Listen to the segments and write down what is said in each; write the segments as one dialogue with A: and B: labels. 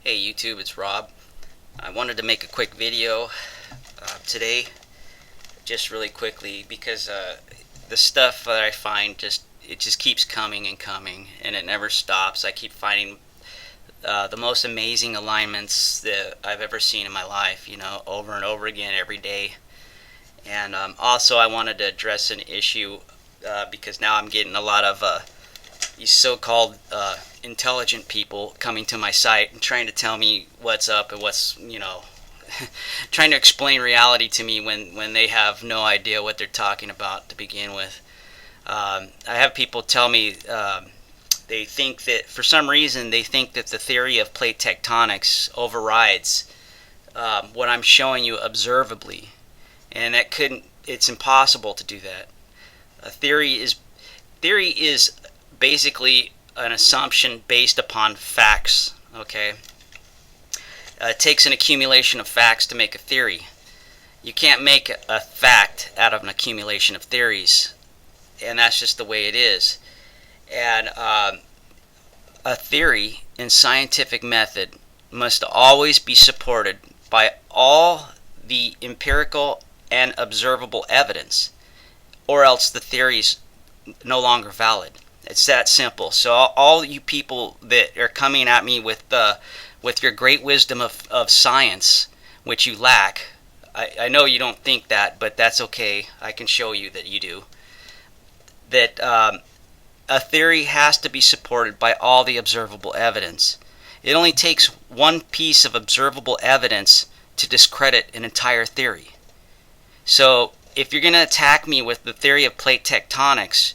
A: Hey YouTube, it's Rob. I wanted to make a quick video today, just really quickly, because the stuff that I find it just keeps coming and coming, and it never stops. I keep finding the most amazing alignments that I've ever seen in my life, over and over again every day. And also, I wanted to address an issue because now I'm getting a lot of these so-called intelligent people coming to my site and trying to tell me what's up and what's, trying to explain reality to me when they have no idea what they're talking about to begin with. I have people tell me they think that, for some reason, they think that the theory of plate tectonics overrides what I'm showing you observably. And it's impossible to do that. A theory is basically an assumption based upon facts, okay? It takes an accumulation of facts to make a theory. You can't make a fact out of an accumulation of theories, and that's just the way it is. And a theory in scientific method must always be supported by all the empirical and observable evidence, or else the theory's no longer valid. It's that simple. So all you people that are coming at me with your great wisdom of science, which you lack, I know you don't think that, but that's okay. I can show you that you do. That a theory has to be supported by all the observable evidence. It only takes one piece of observable evidence to discredit an entire theory. So if you're going to attack me with the theory of plate tectonics,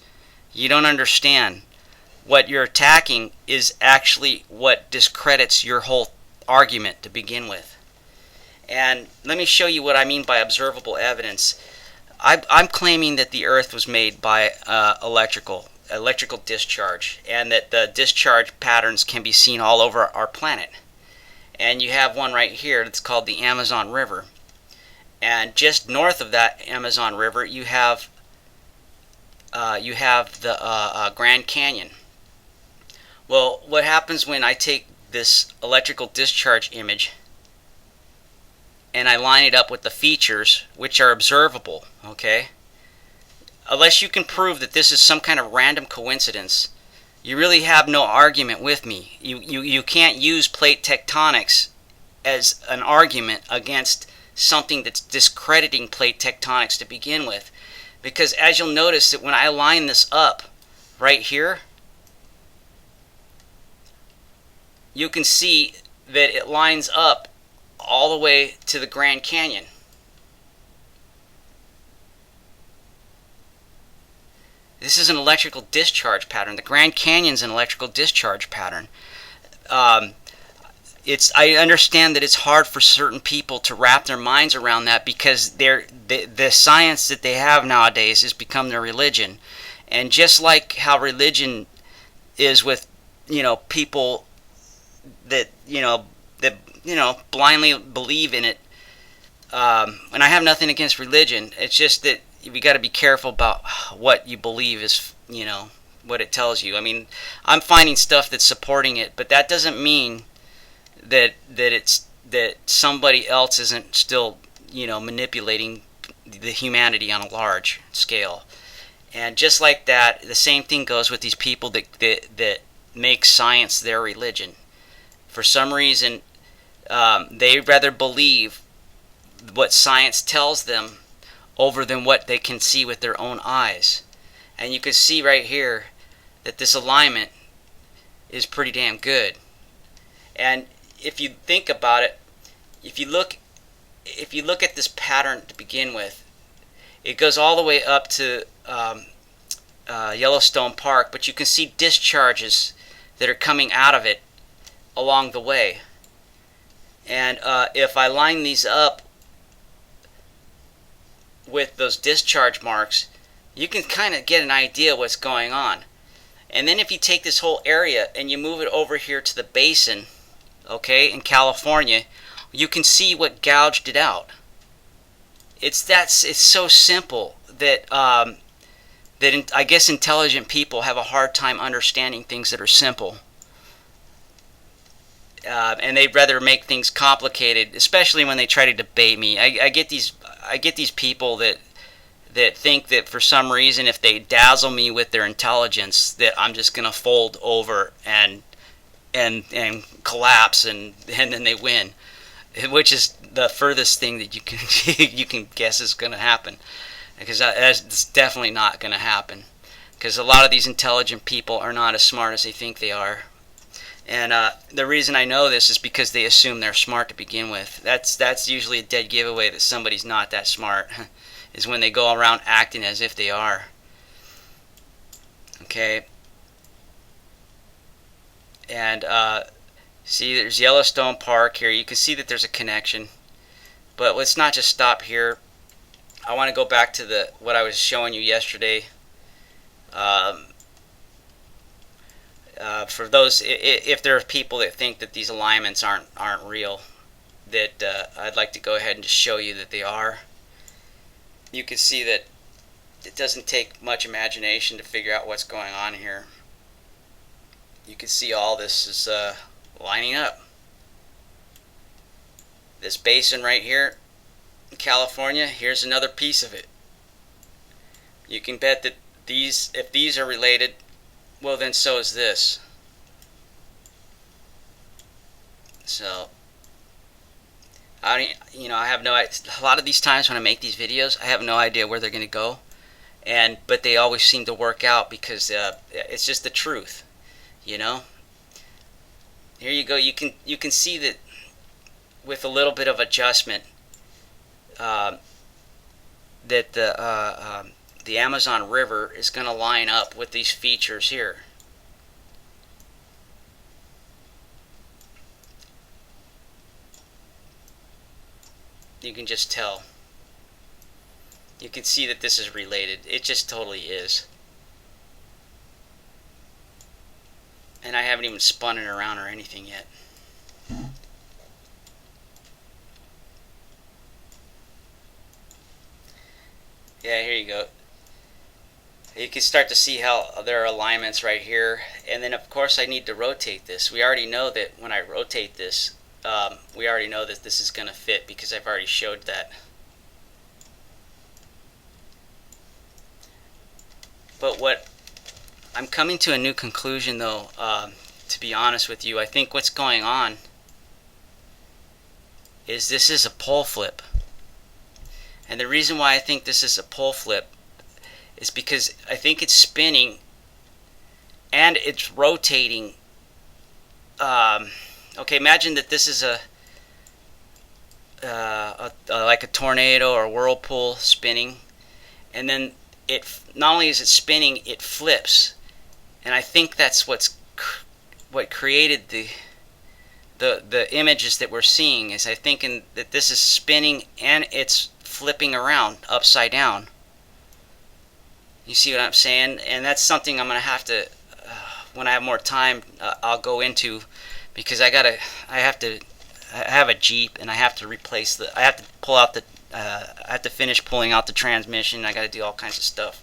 A: you don't understand. What you're attacking is actually what discredits your whole argument to begin with. And let me show you what I mean by observable evidence. I'm claiming that the Earth was made by electrical discharge, and that the discharge patterns can be seen all over our planet. And you have one right here that's called the Amazon River. And just north of that Amazon River, you have the Grand Canyon. Well, what happens when I take this electrical discharge image and I line it up with the features, which are observable, okay? Unless you can prove that this is some kind of random coincidence, you really have no argument with me. You can't use plate tectonics as an argument against something that's discrediting plate tectonics to begin with. Because as you'll notice that when I line this up right here, you can see that it lines up all the way to the Grand Canyon. This is an electrical discharge pattern. The Grand Canyon's an electrical discharge pattern. I understand that it's hard for certain people to wrap their minds around that because the science that they have nowadays has become their religion. And just like how religion is with people that blindly believe in it, and I have nothing against religion. It's just that we got to be careful about what you believe is what it tells you. I mean, I'm finding stuff that's supporting it, but that doesn't mean that somebody else isn't still manipulating the humanity on a large scale. And just like that, the same thing goes with these people that make science their religion. For some reason, they rather believe what science tells them over than what they can see with their own eyes. And you can see right here that this alignment is pretty damn good. And if you think about it, if you look at this pattern to begin with, it goes all the way up to Yellowstone Park, but you can see discharges that are coming out of it along the way. And if I line these up with those discharge marks, you can kind of get an idea what's going on. And then if you take this whole area and you move it over here to the basin, okay, in California, you can see what gouged it out. It's so simple that I guess intelligent people have a hard time understanding things that are simple. and they'd rather make things complicated, especially when they try to debate me. I get these people that think that for some reason, if they dazzle me with their intelligence, that I'm just gonna fold over and collapse, and then they win, which is the furthest thing that you can you can guess is gonna happen, because that's definitely not gonna happen, because a lot of these intelligent people are not as smart as they think they are. And the reason I know this is because they assume they're smart to begin with. That's usually a dead giveaway that somebody's not that smart, is when they go around acting as if they are. Okay. And see, there's Yellowstone Park here. You can see that there's a connection. But let's not just stop here. I want to go back to what I was showing you yesterday. For those, if there are people that think that these alignments aren't real, that I'd like to go ahead and just show you that they are. You can see that it doesn't take much imagination to figure out what's going on here. You can see all this is lining up. This basin right here in California, here's another piece of it. You can bet that if these are related, well, then so is this. So, I have no idea. A lot of these times when I make these videos, I have no idea where they're going to go, but they always seem to work out, because it's just the truth, you know. Here you go. You can see that with a little bit of adjustment, that the Amazon River is going to line up with these features here. You can just tell. You can see that this is related. It just totally is. And I haven't even spun it around or anything yet. Yeah, here you go. You can start to see how there are alignments right here. And then of course I need to rotate this. We already know that when I rotate this, we already know that this is going to fit, because I've already showed that. But what I'm coming to a new conclusion, though, to be honest with you. I think what's going on is this is a pole flip. And the reason why I think this is a pole flip is because I think it's spinning and it's rotating. Okay, imagine that this is like a tornado or a whirlpool spinning, and then it not only is it spinning, it flips. And I think that's what created the images that we're seeing. Is I think that this is spinning and it's flipping around upside down. You see what I'm saying? And that's something I'm going to have to, when I have more time, I'll go into, because I have a Jeep, and I have to replace I have to pull out I have to finish pulling out the transmission. I got to do all kinds of stuff.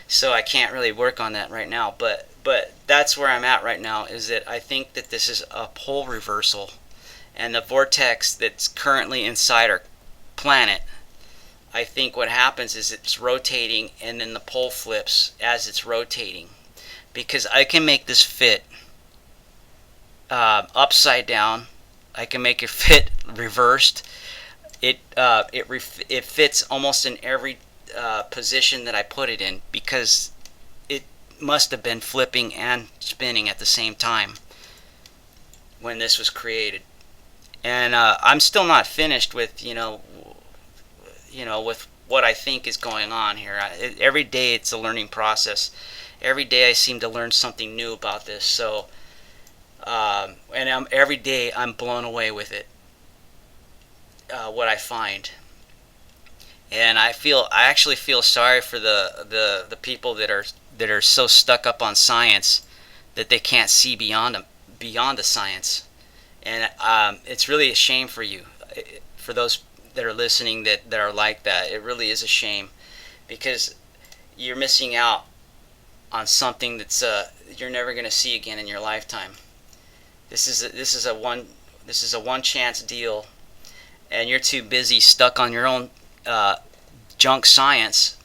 A: So I can't really work on that right now. But that's where I'm at right now, is that I think that this is a pole reversal. And the vortex that's currently inside our planet, I think what happens is it's rotating, and then the pole flips as it's rotating. Because I can make this fit upside down. I can make it fit reversed. It fits almost in every position that I put it in, because it must have been flipping and spinning at the same time when this was created. And I'm still not finished with with what I think is going on here. Every day it's a learning process. Every day I seem to learn something new about this. So, every day I'm blown away with it. What I find, and I actually feel sorry for the people that are so stuck up on science that they can't see beyond the science. And it's really a shame for you, for those that are listening that are like that. It really is a shame, because you're missing out on something that's you're never going to see again in your lifetime. This is a one chance deal, and you're too busy stuck on your own junk science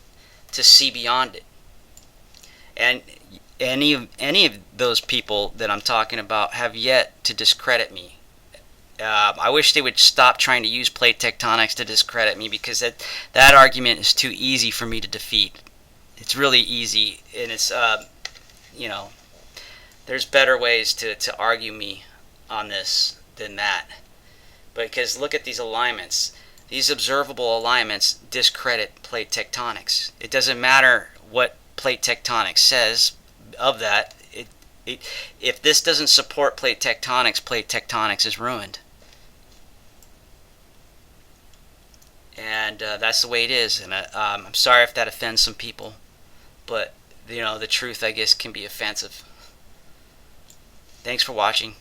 A: to see beyond it. And any of those people that I'm talking about have yet to discredit me. I wish they would stop trying to use plate tectonics to discredit me, because that argument is too easy for me to defeat. It's really easy, and it's you know, there's better ways to argue me on this than that. Because look at these alignments. These observable alignments discredit plate tectonics. It doesn't matter what plate tectonics says of that. If this doesn't support plate tectonics is ruined. And that's the way it is. And I'm sorry if that offends some people, but the truth, I guess, can be offensive. Thanks for watching.